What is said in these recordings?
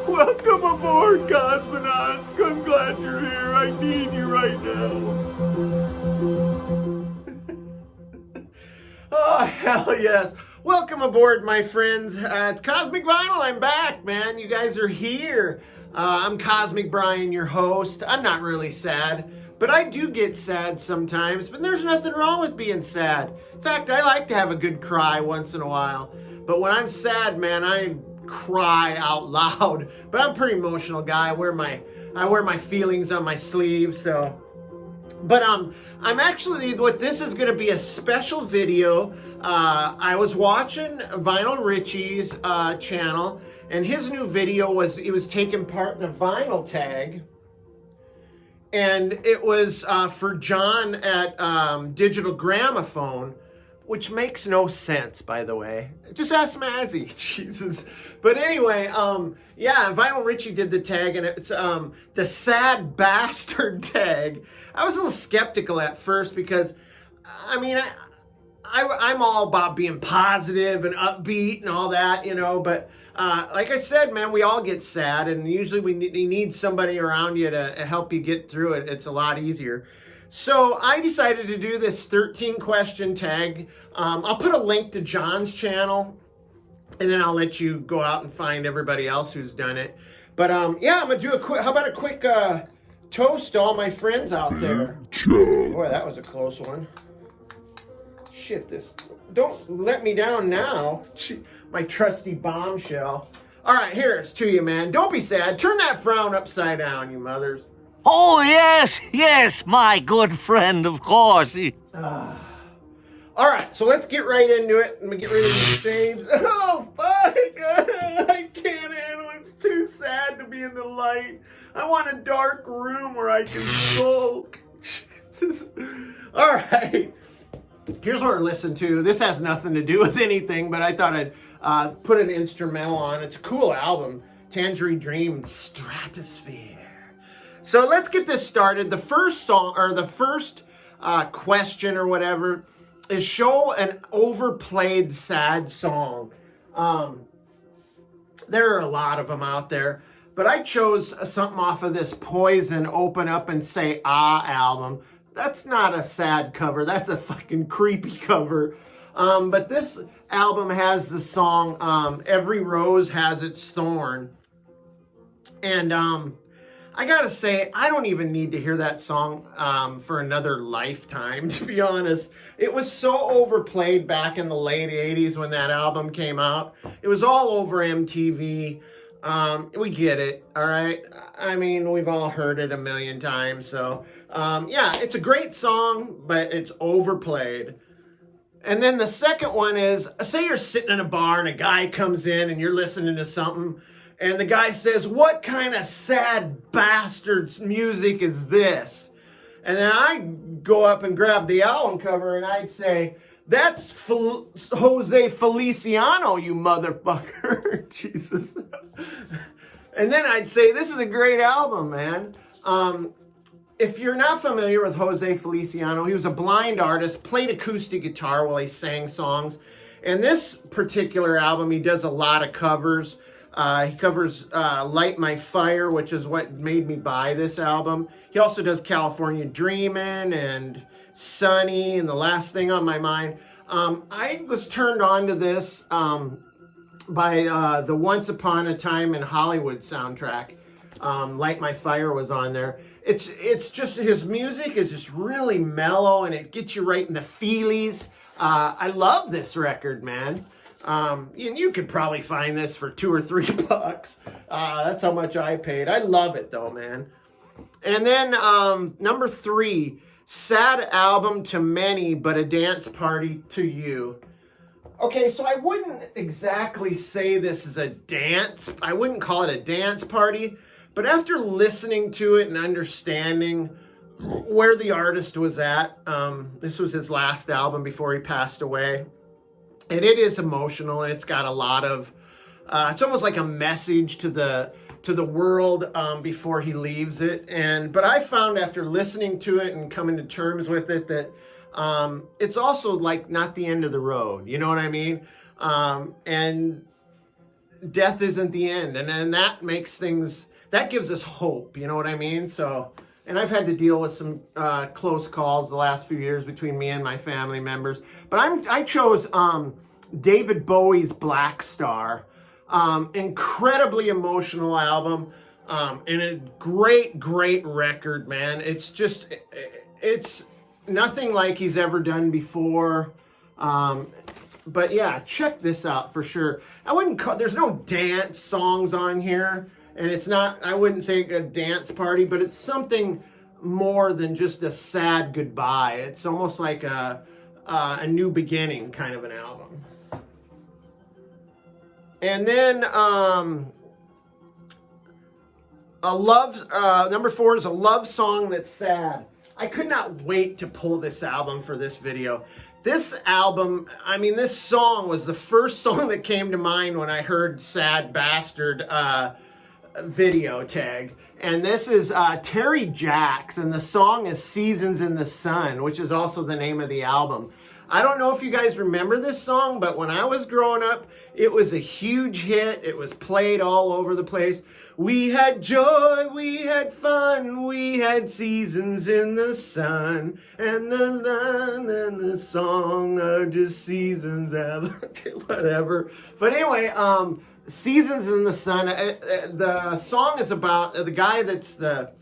Welcome aboard, cosmonauts. I'm glad you're here. I need you right now. Oh, hell yes. Welcome aboard, my friends. It's Cosmic Vinyl. I'm back, man. You guys are here. I'm Cosmic Brian, your host. I'm not really sad, but I do get sad sometimes. But there's nothing wrong with being sad. In fact, I like to have a good cry once in a while. But when I'm sad, man, I cry out loud. But I'm a pretty emotional guy. I wear my feelings on my sleeve, so. But I'm actually, what this is going to be a special video. I was watching Vinyl Richie's channel, and his new video was, he was taking part in a vinyl tag, and it was for John at Digital Gramophone, which makes no sense, by the way. Just ask Mazzy. Jesus. But anyway, yeah, Vinyl Richie did the tag, and it's the Sad Bastard tag. I was a little skeptical at first because, I mean, I'm all about being positive and upbeat and all that, you know, but like I said, man, we all get sad, and usually we need somebody around you to help you get through it. It's a lot easier. So I decided to do this 13 question tag. I'll put a link to John's channel, and then I'll let you go out and find everybody else who's done it. But yeah, I'm gonna do a quick, how about a quick toast to all my friends out there. Boy, that was a close one. Shit, this, don't let me down now. My trusty bombshell. All right, here's to you, man. Don't be sad. Turn that frown upside down, you mothers. Oh, yes, my good friend, of course. All right, so let's get right into it. Let me get rid of these saves. Oh, fuck! I can't handle it. It's too sad to be in the light. I want a dark room where I can sulk. All right. Here's what we're listening to. This has nothing to do with anything, but I thought I'd put an instrumental on. It's a cool album. Tangerine Dream, Stratosphere. So let's get this started. The first song, or the first question or whatever, is show an overplayed sad song. There are a lot of them out there, but I chose something off of this Poison Open Up and Say Ah album. That's not a sad cover. That's a fucking creepy cover. But this album has the song Every Rose Has Its Thorn. And I gotta say, I don't even need to hear that song for another lifetime, to be honest. It was so overplayed back in the late 80s when that album came out. It was all over MTV. We get it, all right? I mean, we've all heard it a million times. So, yeah, it's a great song, but it's overplayed. And then the second one is, say you're sitting in a bar and a guy comes in and you're listening to something, and the guy says, "What kind of sad bastards music is this?" And then I go up and grab the album cover and I'd say, "That's Jose Feliciano, you motherfucker." Jesus. And then I'd say, "This is a great album, man." If you're not familiar with Jose Feliciano, he was a blind artist, played acoustic guitar while he sang songs. And this particular album, he does a lot of covers. He covers Light My Fire, which is what made me buy this album. He also does California Dreamin' and Sunny and The Last Thing on My Mind. I was turned on to this by the Once Upon a Time in Hollywood soundtrack. Light My Fire was on there. It's just, his music is just really mellow and it gets you right in the feelies. I love this record, man. You could probably find this for $2 or $3. That's how much I paid. I love it though, man. And then number 3, sad album to many, but a dance party to you. Okay, so I wouldn't exactly say this is a dance. I wouldn't call it a dance party. But after listening to it and understanding where the artist was at, this was his last album before he passed away. And it is emotional, and it's got a lot of, it's almost like a message to the world before he leaves it. But I found after listening to it and coming to terms with it that it's also like not the end of the road. You know what I mean? And death isn't the end. And that makes things, that gives us hope, you know what I mean? So, and I've had to deal with some close calls the last few years between me and my family members. But I chose David Bowie's Black Star. Incredibly emotional album. And a great record, man. It's just, it's nothing like he's ever done before. But yeah, check this out for sure. I wouldn't call, there's no dance songs on here. And it's not, I wouldn't say a dance party, but it's something more than just a sad goodbye. It's almost like a new beginning kind of an album. And then number 4 is a love song that's sad. I could not wait to pull this album for this video. This album, I mean, this song was the first song that came to mind when I heard Sad Bastard video tag. And this is Terry Jacks, and the song is Seasons in the Sun, which is also the name of the album. I don't know if you guys remember this song, but when I was growing up, it was a huge hit. It was played all over the place. We had joy, we had fun, we had seasons in the sun, and the song are just seasons of whatever. But anyway, Seasons in the Sun. The song is about the guy that's the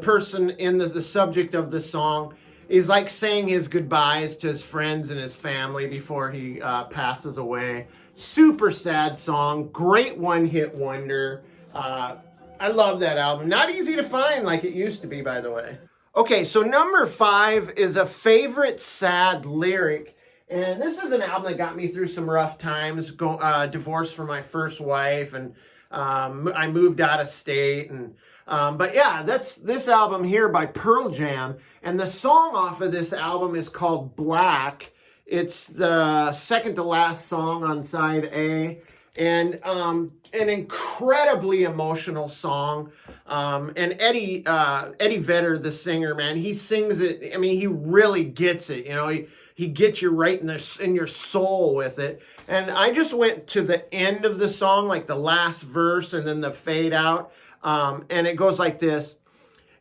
person in the subject of the song is like saying his goodbyes to his friends and his family before he passes away. Super sad song. Great one-hit wonder. I love that album. Not easy to find like it used to be, by the way. Okay, so number 5 is a favorite sad lyric. And this is an album that got me through some rough times, divorced from my first wife, and I moved out of state. And but yeah, that's this album here by Pearl Jam. And the song off of this album is called Black. It's the second to last song on side A. And an incredibly emotional song. And Eddie Vedder, the singer, man, he sings it. I mean, he really gets it. You know, he gets you right in your soul with it. And I just went to the end of the song, like the last verse and then the fade out. And it goes like this.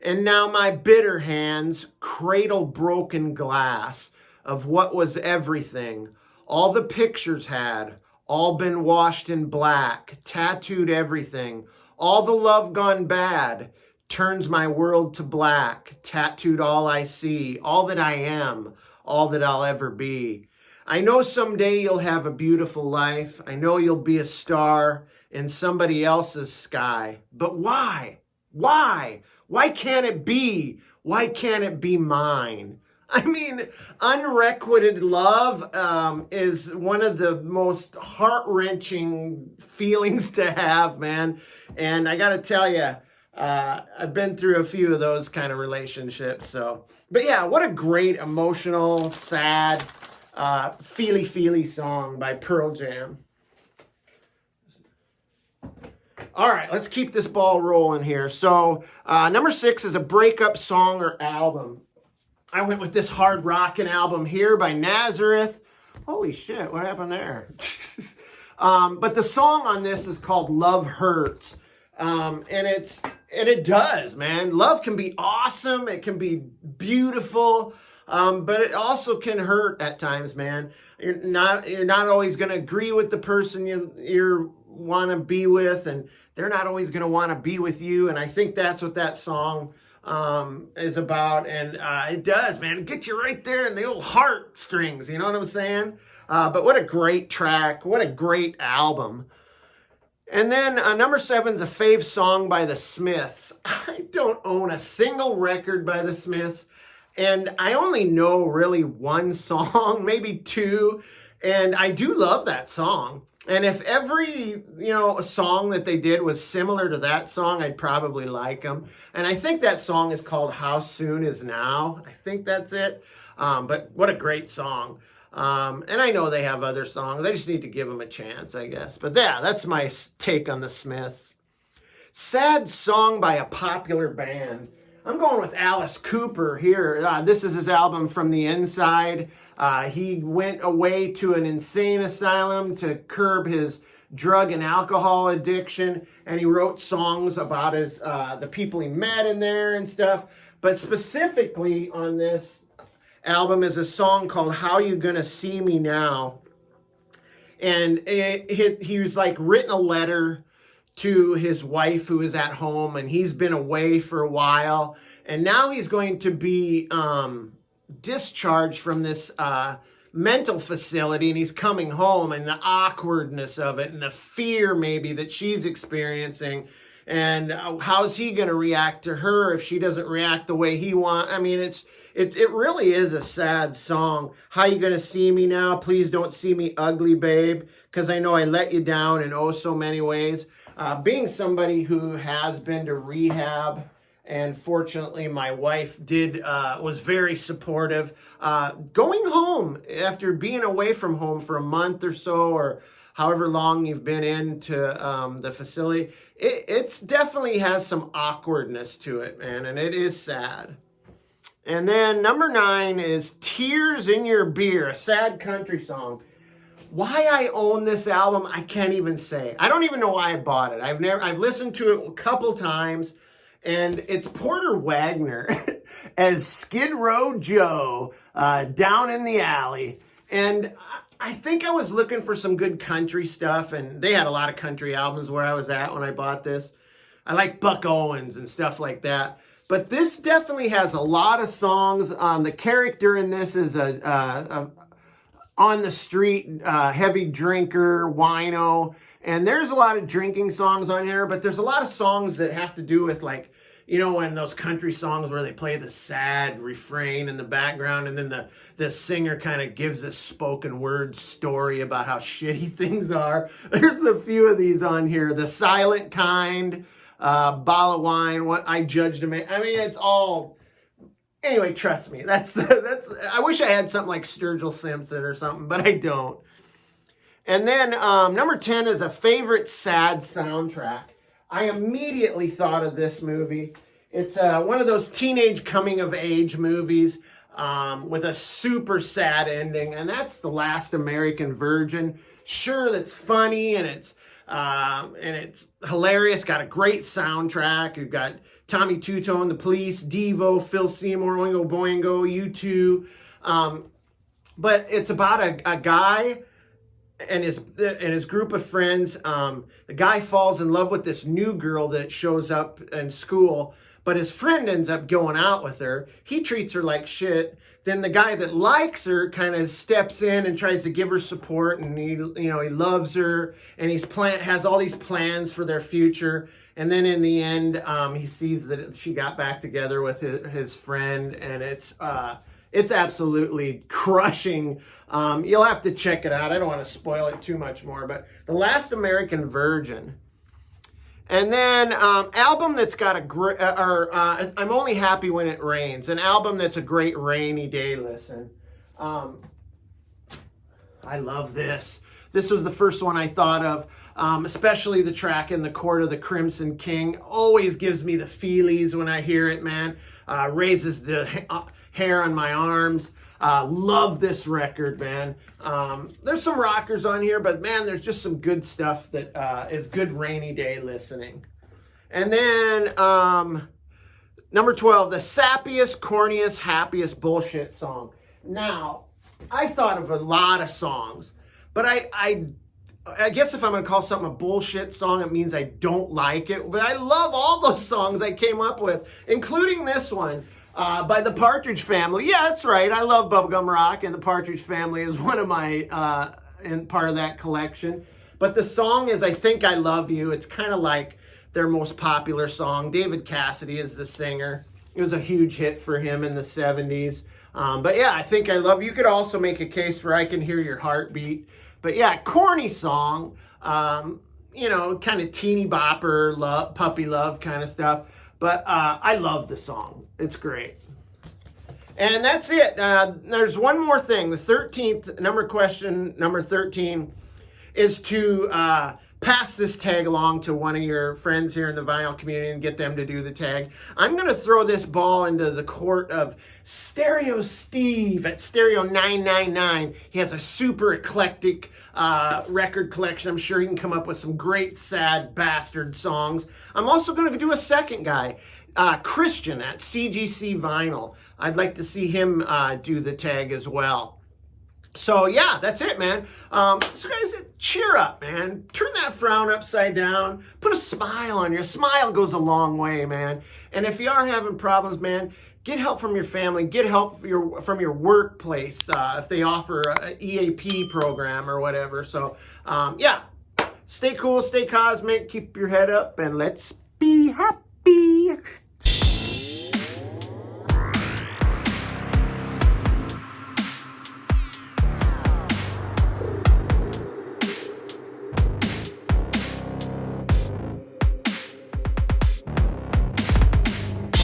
And now my bitter hands cradle broken glass of what was everything. All the pictures had, all been washed in black, tattooed everything. All the love gone bad turns my world to black, tattooed all I see, all that I am, all that I'll ever be. I know someday you'll have a beautiful life. I know you'll be a star in somebody else's sky. But why? Why? Why can't it be? Why can't it be mine? I mean, unrequited love is one of the most heart-wrenching feelings to have, man. And I got to tell you, I've been through a few of those kind of relationships. So, but yeah, what a great emotional, sad, feely song by Pearl Jam. All right, let's keep this ball rolling here. So, number 6 is a breakup song or album. I went with this hard rockin' album here by Nazareth. Holy shit, what happened there? But the song on this is called Love Hurts. And it does, man. Love can be awesome. It can be beautiful. But it also can hurt at times, man. You're not always going to agree with the person you want to be with, and they're not always going to want to be with you. And I think that's what that song is about. And it does, man. It gets you right there in the old heartstrings. You know what I'm saying? But what a great track. What a great album. And then number 7 is a fave song by the Smiths. I don't own a single record by the Smiths. And I only know really one song, maybe 2. And I do love that song. And if every, a song that they did was similar to that song, I'd probably like them. And I think that song is called How Soon Is Now. I think that's it. But what a great song. And I know they have other songs. I just need to give them a chance, I guess. But yeah, that's my take on the Smiths. Sad song by a popular band. I'm going with Alice Cooper here. This is his album From the Inside. He went away to an insane asylum to curb his drug and alcohol addiction, and he wrote songs about his the people he met in there and stuff. But specifically on this album is a song called How You Gonna See Me Now. And he was like written a letter to his wife who is at home, and he's been away for a while. And now he's going to be discharged from this mental facility, and he's coming home, and the awkwardness of it and the fear maybe that she's experiencing. And how's he going to react to her if she doesn't react the way he wants? I mean, it really is a sad song. How you going to see me now? Please don't see me ugly, babe, because I know I let you down in oh so many ways. Being somebody who has been to rehab, and fortunately my wife was very supportive. Going home after being away from home for a month or so, or however long you've been into the facility, it's definitely has some awkwardness to it, man, and it is sad. And then number 9 is Tears in Your Beer, a sad country song. Why I own this album, I can't even say. I don't even know why I bought it. I've listened to it a couple times, and it's Porter Wagner as Skid Row Joe down in the alley. And I think I was looking for some good country stuff, and they had a lot of country albums where I was at when I bought this. I like Buck Owens and stuff like that. But this definitely has a lot of songs. The character in this is a on the street, heavy drinker, wino. And there's a lot of drinking songs on here, but there's a lot of songs that have to do with, like, you know, in those country songs where they play the sad refrain in the background, and then the singer kind of gives a spoken word story about how shitty things are. There's a few of these on here. The Silent Kind, Bottle of Wine, What I Judged Him. I mean, it's all... Anyway, trust me, that's. I wish I had something like Sturgill Simpson or something, but I don't. And then number 10 is a favorite sad soundtrack. I immediately thought of this movie. It's one of those teenage coming-of-age movies with a super sad ending, and that's The Last American Virgin. Sure, that's funny, and it's hilarious. Got a great soundtrack. You've got Tommy Tutone, The Police, Devo, Phil Seymour, Oingo Boingo, U2. But it's about a guy and his group of friends. The guy falls in love with this new girl that shows up in school, but his friend ends up going out with her. He treats her like shit. Then the guy that likes her kind of steps in and tries to give her support, and he loves her, and has all these plans for their future. And then in the end, he sees that she got back together with his friend, and it's absolutely crushing. You'll have to check it out. I don't want to spoil it too much more, but The Last American Virgin. And then album that's got a great, I'm Only Happy When It Rains, an album that's a great rainy day listen. I love this. This was the first one I thought of. Especially the track In the Court of the Crimson King. Always gives me the feelies when I hear it, man. Raises the hair on my arms. Love this record, man. There's some rockers on here, but man, there's just some good stuff that is good rainy day listening. And then number 12, the sappiest, corniest, happiest bullshit song. Now, I thought of a lot of songs, but I guess if I'm going to call something a bullshit song, it means I don't like it. But I love all those songs I came up with, including this one by the Partridge Family. Yeah, that's right. I love bubblegum rock, and the Partridge Family is one of my, part of that collection. But the song is I Think I Love You. It's kind of like their most popular song. David Cassidy is the singer. It was a huge hit for him in the 70s. But yeah, I Think I Love You. You could also make a case for I Can Hear Your Heartbeat. But yeah, corny song, kind of teeny bopper, puppy love kind of stuff. But I love the song. It's great. And that's it. There's one more thing. The 13th question, number 13, is to pass this tag along to one of your friends here in the vinyl community and get them to do the tag. I'm going to throw this ball into the court of Stereo Steve at Stereo 999. He has a super eclectic record collection. I'm sure he can come up with some great sad bastard songs. I'm also going to do a second guy, Christian at CGC Vinyl. I'd like to see him do the tag as well. So yeah, that's it, man. So guys, cheer up, man. Turn that frown upside down. Put a smile on you. A smile goes a long way, man. And if you are having problems, man, get help from your family. Get help from your workplace if they offer an EAP program or whatever. So yeah, stay cool, stay cosmic, keep your head up, and let's be happy.